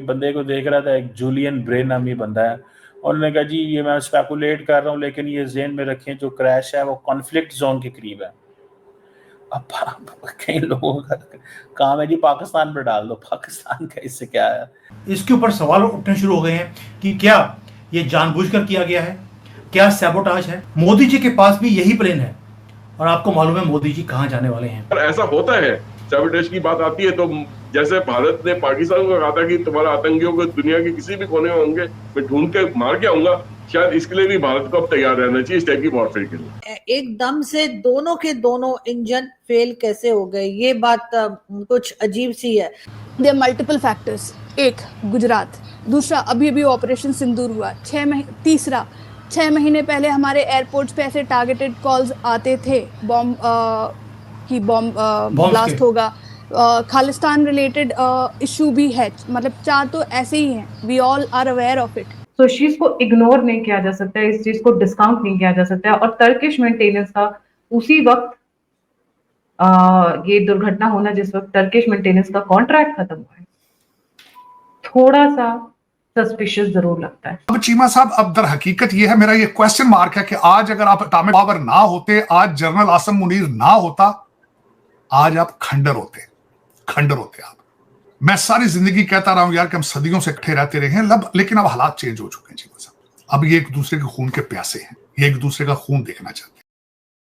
बंदे को देख रहा था, एक जूलियन ब्रे नामी बंदा है, और उन्होंने कहा जी ये मैं स्पेकुलेट कर रहा हूँ, लेकिन ये ज़हन में रखें जो क्रैश है वो कॉन्फ्लिक्ट जोन के करीब है। अब कई लोगों का काम है जी पाकिस्तान पर डाल दो, पाकिस्तान का इससे क्या है। इसके ऊपर सवाल उठने शुरू हो गए हैं कि क्या ये जानबूझकर किया गया है, क्या सैबोटाज है। मोदी जी के पास भी यही प्लान है, और आपको मालूम है मोदी जी कहां जाने वाले हैं। पर ऐसा होता है, सैबोटेज की बात आती है तो जैसे भारत ने पाकिस्तान को कहा था कि तुम्हारा आतंकियों को दुनिया के किसी भी कोने में होंगे मैं ढूंढ के मार के आऊंगा, शायद इसके लिए भी भारत को अब तैयार रहना चाहिए इस टाइप की वॉरफेयर के लिए। एकदम से दोनों के दोनों इंजन फेल कैसे हो गए, ये बात कुछ अजीब सी है। There multiple factors. एक, गुजरात। दूसरा, अभी अभी ऑपरेशन सिंदूर हुआ। तीसरा, 6 महीने पहले हमारे एयरपोर्ट्स पे ऐसे टारगेटेड कॉल्स आते थे बॉम्ब ब्लास्ट होगा। खालिस्तान रिलेटेड इशू भी है, मतलब 4 तो ऐसे ही हैं। We all are aware of it. तो इस चीज को इग्नोर नहीं किया जा सकता है, इस चीज को डिस्काउंट नहीं किया जा सकता है। और टर्किश मेंटेनेंस का उसी वक्त ये दुर्घटना होना जिस वक्त टर्किश मेंटेनेंस का कॉन्ट्रैक्ट खत्म हुआ है, थोड़ा सा सस्पिशियस जरूर लगता है। अब चीमा साहब, अब दर हकीकत ये है, मेरा ये क्वेश्चन मार्क है कि आज अगर आप एटॉमिक पावर ना होते, आज जनरल आसम मुनीर ना होता, आज आप खंडर होते आप। मैं सारी जिंदगी कहता रहा हूं यार कि हम सदियों से इकट्ठे रहते रहे हैं, लेकिन अब हालात चेंज हो चुके हैं चीमा साहब। अब ये एक दूसरे के खून के प्यासे हैं, ये एक दूसरे का खून देखना चाहते हैं।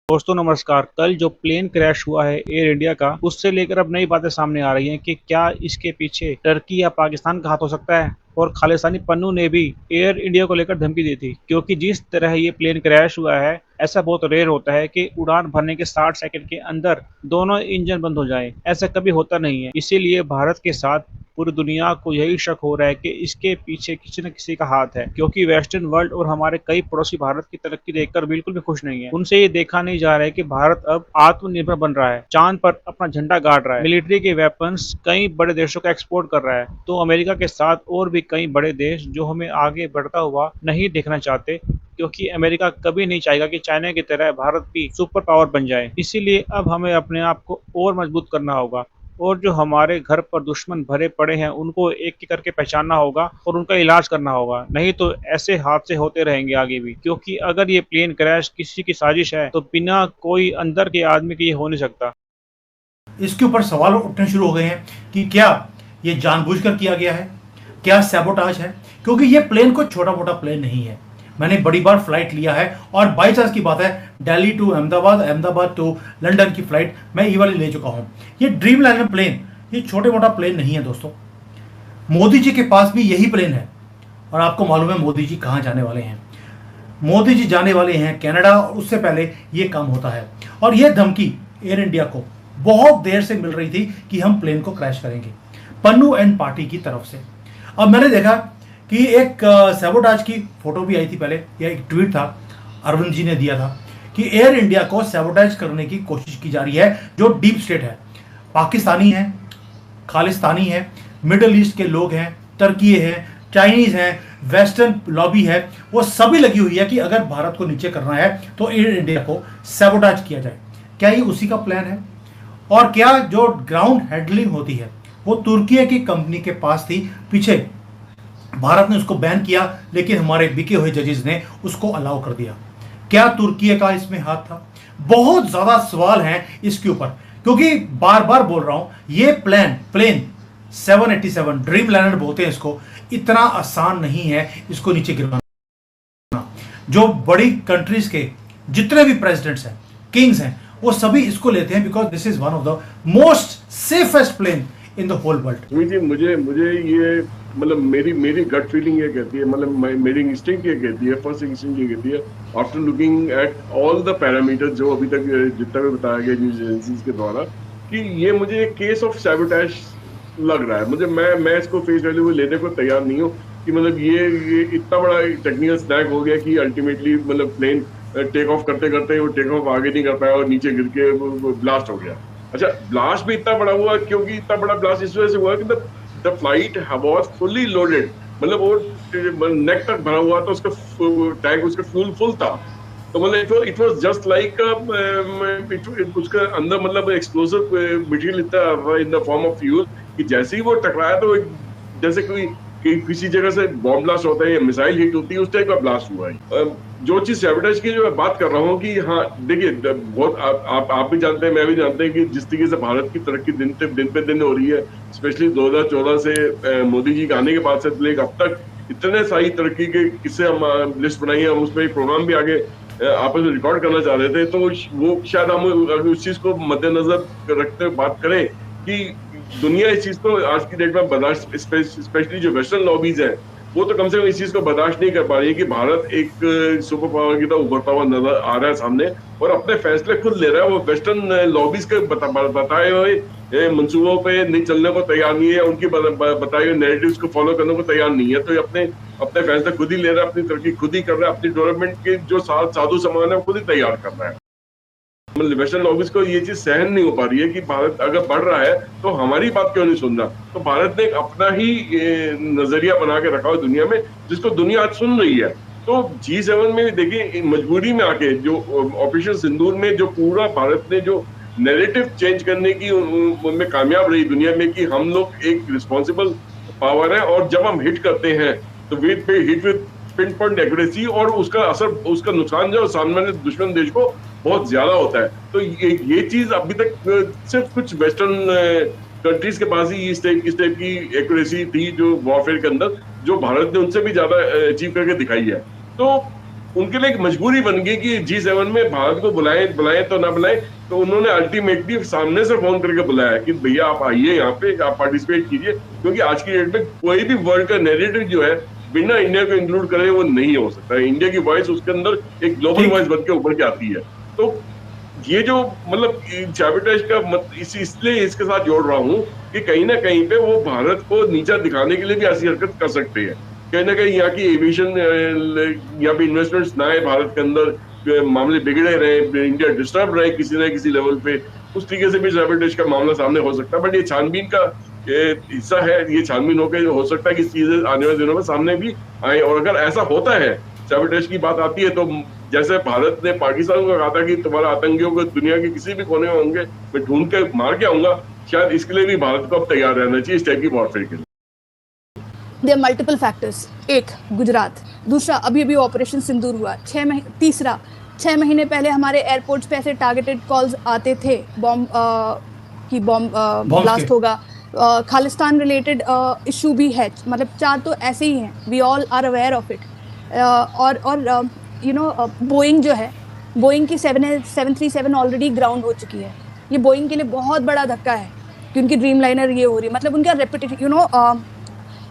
दोस्तों नमस्कार। कल जो प्लेन क्रैश हुआ है एयर इंडिया का, उससे लेकर अब नई बातें सामने आ रही हैं कि क्या इसके पीछे टर्की या पाकिस्तान का हाथ हो सकता है। और खालिस्तानी पन्नू ने भी एयर इंडिया को लेकर धमकी दी थी, क्योंकि जिस तरह ये प्लेन क्रैश हुआ है, ऐसा बहुत रेयर होता है कि उड़ान भरने के 60 सेकंड के अंदर दोनों इंजन बंद हो जाएं। ऐसा कभी होता नहीं है। इसीलिए भारत के साथ पूरी दुनिया को यही शक हो रहा है कि इसके पीछे किसी न किसी का हाथ है, क्योंकि वेस्टर्न वर्ल्ड और हमारे कई पड़ोसी भारत की तरक्की देखकर बिल्कुल भी खुश नहीं है। उनसे ये देखा नहीं जा रहा है कि भारत अब आत्मनिर्भर बन रहा है, चांद पर अपना झंडा गाड़ रहा है, मिलिट्री के वेपन्स कई बड़े देशों का एक्सपोर्ट कर रहा है। तो अमेरिका के साथ और भी कई बड़े देश जो हमें आगे बढ़ता हुआ नहीं देखना चाहते, क्योंकि अमेरिका कभी नहीं चाहेगा कि चाइना की तरह भारत भी सुपर पावर बन जाए। इसीलिए अब हमें अपने आप को और मजबूत करना होगा, और जो हमारे घर पर दुश्मन भरे पड़े हैं उनको एक एक करके पहचानना होगा और उनका इलाज करना होगा। नहीं तो ऐसे हादसे होते रहेंगे आगे भी, क्योंकि अगर ये प्लेन क्रैश किसी की साजिश है तो बिना कोई अंदर के आदमी के ये हो नहीं सकता। इसके ऊपर सवाल उठने शुरू हो गए हैं कि क्या ये जानबूझकर किया गया है, क्या सैबोटाज है। क्योंकि ये प्लेन कोई छोटा मोटा प्लेन नहीं है। मैंने बड़ी बार फ्लाइट लिया है, और बाई चांस की बात है Delhi to Ahmedabad, Ahmedabad to London की फ्लाइट मैं ये वाली ले चुका हूं। ये ड्रीम लाइनर प्लेन ये छोटे मोटा प्लेन नहीं है दोस्तों। मोदी जी के पास भी यही प्लेन है, और आपको मालूम है मोदी जी कहां जाने वाले हैं। मोदी जी जाने वाले हैं कनाडा, और उससे पहले ये काम होता है। और यह धमकी एयर इंडिया को बहुत देर से मिल रही थी कि हम प्लेन को क्रैश करेंगे, पन्नू एंड पार्टी की तरफ से। अब मैंने देखा कि एक सैबोटाज की फोटो भी आई थी पहले, या एक ट्वीट था अरविंद जी ने दिया था कि एयर इंडिया को सैबोटाज करने की कोशिश की जा रही है। जो डीप स्टेट है, पाकिस्तानी है, खालिस्तानी है, मिडल ईस्ट के लोग हैं, टर्की है, चाइनीज हैं, वेस्टर्न लॉबी है, वो सभी लगी हुई है कि अगर भारत को नीचे करना है तो एयर इंडिया को सैबोटाज किया जाए। क्या ये उसी का प्लान है? और क्या जो ग्राउंड हैंडलिंग होती है वो तुर्की की कंपनी के पास थी? पीछे भारत ने उसको बैन किया, लेकिन हमारे बिके हुए जजेस ने उसको अलाउ कर दिया। क्या तुर्की का इसमें हाथ था? बहुत ज्यादा सवाल हैं इसके ऊपर, क्योंकि बार बार बोल रहा हूं ये प्लेन 787 ड्रीम लाइनर बोलते हैं इसको, इतना आसान नहीं है इसको नीचे गिरवाना। जो बड़ी कंट्रीज के जितने भी प्रेसिडेंट्स हैं, किंग्स हैं, वो सभी इसको लेते हैं, because this is one of the most safest plane in the whole world. मुझे ये मतलब मेरी गट फीलिंग ये कहती है, मतलब मेरी इंस्टिंक्ट ये कहती है, फर्स्ट इंस्टिंक्ट ये कहती है, after looking at all the parameters जो अभी तक जितना भी बताया गया न्यूज एजेंसीज के द्वारा, कि ये मुझे एक केस ऑफ सैबोटेज लग रहा है। मुझे मैं इसको फेस वैल्यू लेने को तैयार नहीं हूँ कि मतलब ये इतना बड़ा टेक्निकल स्नैक हो गया कि अल्टीमेटली मतलब प्लेन टेक ऑफ करते करते वो टेक ऑफ आगे नहीं कर पाया और नीचे गिर के ब्लास्ट हो गया। अच्छा, ब्लास्ट भी इतना बड़ा हुआ क्योंकि इतना बड़ा ब्लास्ट इस वजह से हुआ कि the flight was fully loaded, मतलब वो नेक तक भरा हुआ था, उसका टैंक उसका फ्यूल फुल था। तो मतलब इट वाज जस्ट लाइक उसके अंदर मतलब एक्सप्लोसिव मटेरियल इतना in the form of fuel कि जैसे ही वो टकराया तो एक जैसे कोई किसी जगह से बॉम्ब ब्लास्ट होता है या मिसाइल हिट होती है, उस टाइप का ब्लास्ट हुआ है। जो चीज सैबोटेज की जो मैं बात कर रहा हूँ कि हाँ देखिए, बहुत आप भी जानते हैं, मैं भी जानते हैं कि जिस तरीके से भारत की तरक्की दिन पे दिन हो रही है, स्पेशली 2014 से मोदी जी के आने के बाद से लेकर अब तक इतने सारी तरक्की के किस्से हम लिस्ट बनाई है, हम उसमें एक प्रोग्राम भी आगे आपस में रिकॉर्ड करना चाह रहे थे। तो वो शायद हम उस चीज को मद्देनजर रखते हुए बात करें कि दुनिया इस चीज को आज की डेट में बर्दाश्त, स्पेशली जो वेस्टर्न लॉबीज है, वो तो कम से कम इस चीज को बर्दाश्त नहीं कर पा रही है कि भारत एक सुपर पावर की तरह उभरता हुआ नजर आ रहा है सामने और अपने फैसले खुद ले रहा है। वो वेस्टर्न लॉबीज के बताए हुए मंसूबों पे नहीं चलने को तैयार नहीं है, उनकी बताए हुए नैरेटिव्स को फॉलो करने को तैयार नहीं है। तो अपने फैसले खुद ही ले रहा है, अपनी तरक्की खुद ही कर रहा है, अपनी डेवलपमेंट के जो साधु सामान है वो खुद ही तैयार कर रहा है। मतलब वेस्टर्न लॉबीज को ये चीज सहन नहीं हो पा रही है कि भारत अगर बढ़ रहा है तो हमारी बात क्यों नहीं सुन रहा। तो भारत ने एक अपना ही नजरिया बना के रखा है दुनिया में, जिसको दुनिया आज सुन रही है। तो G7 में देखिए, मजबूरी में आके जो ऑपरेशन सिंदूर में जो पूरा भारत ने जो नैरेटिव चेंज करने की उनमें कामयाब रही दुनिया में कि हम लोग एक रिस्पॉन्सिबल पावर है और जब हम हिट करते हैं तो hit with pin point accuracy और उसका असर, उसका नुकसान जो सामने वाले दुश्मन देश को बहुत ज्यादा होता है। तो ये चीज अभी तक सिर्फ कुछ वेस्टर्न कंट्रीज के पास ही इस टाइप की एक्यूरेसी थी जो वॉरफेयर के अंदर, जो भारत ने उनसे भी ज्यादा अचीव करके दिखाई है। तो उनके लिए एक मजबूरी बन गई कि G7 में भारत को बुलाएं तो ना बुलाएं। तो उन्होंने अल्टीमेटली सामने से फोन करके बुलाया कि भैया आप आइए, यहाँ पे आप पार्टिसिपेट कीजिए, क्योंकि आज की डेट में कोई भी वर्ल्ड का नैरेटिव जो है बिना इंडिया को इंक्लूड करे वो नहीं हो सकता है। इंडिया की वॉइस उसके अंदर एक ग्लोबल वॉइस बन के उभर के आती है। तो ये जो मतलब सैबोटेज का इसलिए इसके साथ जोड़ रहा हूँ कि कहीं ना कहीं पे वो भारत को नीचा दिखाने के लिए भी ऐसी हरकत कर सकते हैं। कहीं ना कहीं यहाँ की एविएशन, यहाँ पे इन्वेस्टमेंट्स ना आए भारत के अंदर, मामले बिगड़े रहे, इंडिया डिस्टर्ब रहे किसी न किसी लेवल पे, उस तरीके से भी सैबोटेज का मामला सामने हो सकता है। बट ये छानबीन का हिस्सा है, ये छानबीन होकर हो सकता है कि चीजें आने वाले दिनों में सामने भी आए। और अगर ऐसा होता है, सैबोटेज की बात आती है, तो जैसे भारत ने पाकिस्तान को कहा था कि तुम्हारा आतंकियों को दुनिया के किसी भी कोने में होंगे मैं ढूंढ के मार के आऊंगा, शायद इसके लिए भी भारत को अब तैयार रहना चाहिए इस टाइप की वॉरफेयर के लिए। There multiple factors. एक, गुजरात। दूसरा, अभी ऑपरेशन सिंदूर हुआ। तीसरा, 6 महीने पहले हमारे एयरपोर्ट्स पे ऐसे टारगेटेड कॉल्स आते थे बॉम्ब ब्लास्ट होगा। खालिस्तान रिलेटेड इशू भी है, मतलब 4 तो ऐसे ही हैं, we all are aware of it. और यू नो बोइंग जो है, बोइंग की 737 ऑलरेडी ग्राउंड हो चुकी है। ये बोइंग के लिए बहुत बड़ा धक्का है कि उनकी ड्रीम लाइनर ये हो रही है। मतलब उनका रेपुटेशन, यू नो,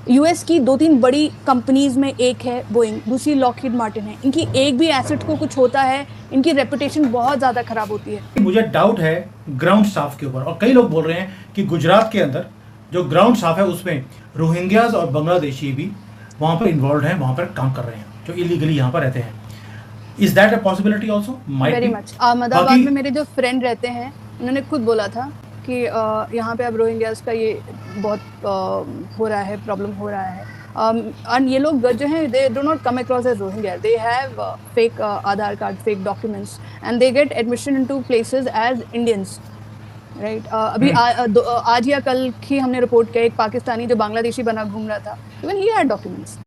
यूएस की 2-3 बड़ी कंपनीज में एक है बोइंग, दूसरी लॉकहीड मार्टिन है। इनकी एक भी एसेट को कुछ होता है, इनकी रेपुटेशन बहुत ज़्यादा खराब होती है। मुझे डाउट है ग्राउंड स्टाफ के ऊपर, और कई लोग बोल रहे हैं कि गुजरात के अंदर जो ग्राउंड स्टाफ है उसमें रोहिंग्याज और बांग्लादेशी भी वहाँ पर इन्वॉल्व हैं, वहाँ पर काम कर रहे हैं, जो इलीगली यहाँ पर रहते हैं। Is that a possibility also? Very much. Ahmedabad में मेरे जो फ्रेंड रहते हैं, उन्होंने खुद बोला था कि यहाँ पे अब रोहिंग्याज का ये बहुत हो रहा है, प्रॉब्लम हो रहा है। और ये लोग जो हैं, they do not come across as Rohingya, they have fake Aadhaar card, fake documents, and they get admission into places as Indians, right. अभी आज या कल की हमने रिपोर्ट किया, एक पाकिस्तानी जो बांग्लादेशी बना घूम रहा था, इवन ही हैड डॉक्यूमेंट्स।